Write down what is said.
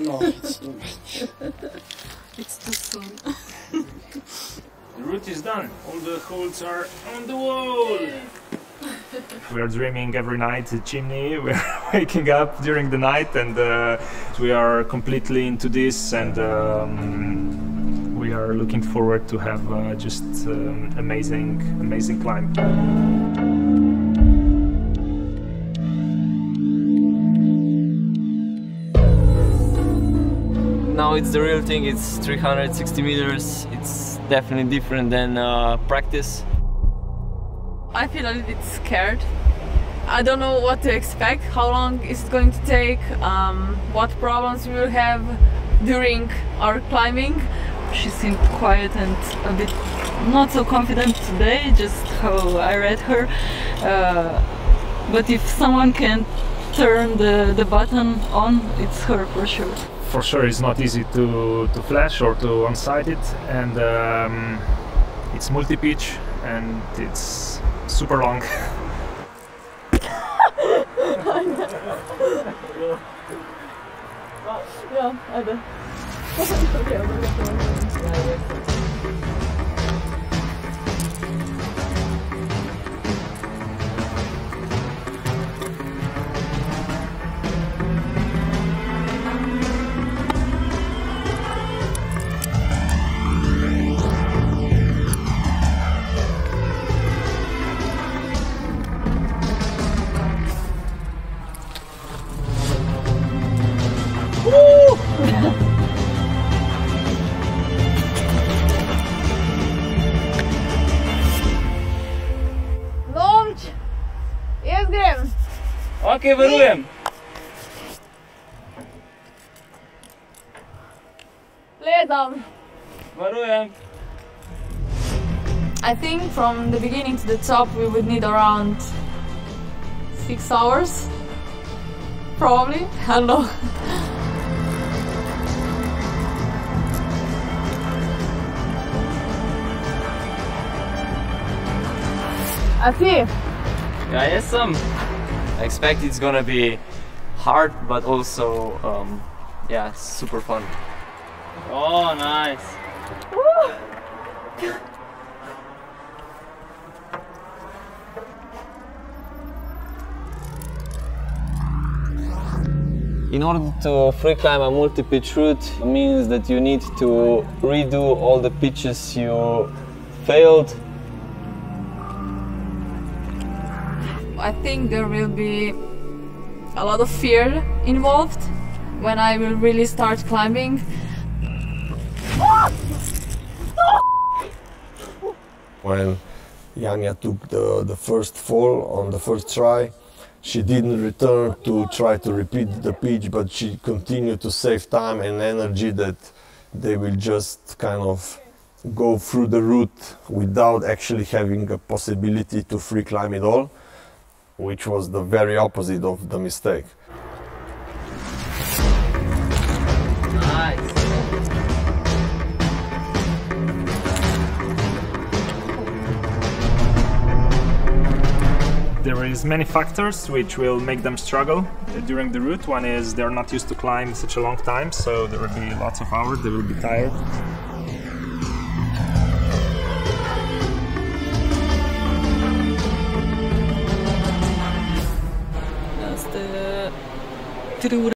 No, it's too much. It's too soon. The route is done. All the holes are on the wall. We are dreaming every night the chimney. We are waking up during the night, and we are completely into this, and we are looking forward to have just amazing climb. Now it's the real thing. It's 360 meters. It's definitely different than practice. I feel a little bit scared. I don't know what to expect, how long is it going to take, what problems we will have during our climbing. She seemed quiet and a bit not so confident today, just how I read her. But if someone can turn the button on, it's her for sure. For sure it's not easy to flash or to on-site it, and it's multi-pitch and it's super long. Ja, ada. Okay, varujem. Gledam. Varujem. I think from the beginning to the top we would need around 6 hours. Probably. I don't know. I see. Ja jesam. I expect it's gonna be hard, but also, yeah, super fun. Oh, nice. In order to free climb a multi-pitch route, it means that you need to redo all the pitches you failed. I think there will be a lot of fear involved when I will really start climbing. When Janja took the first fall on the first try, she didn't return to try to repeat the pitch, but she continued to save time and energy that they will just kind of go through the route without actually having a possibility to free climb it all, which was the very opposite of the mistake. Nice. There is many factors which will make them struggle during the route. One is they're not used to climb such a long time, so there will be lots of hours, they will be tired. That's the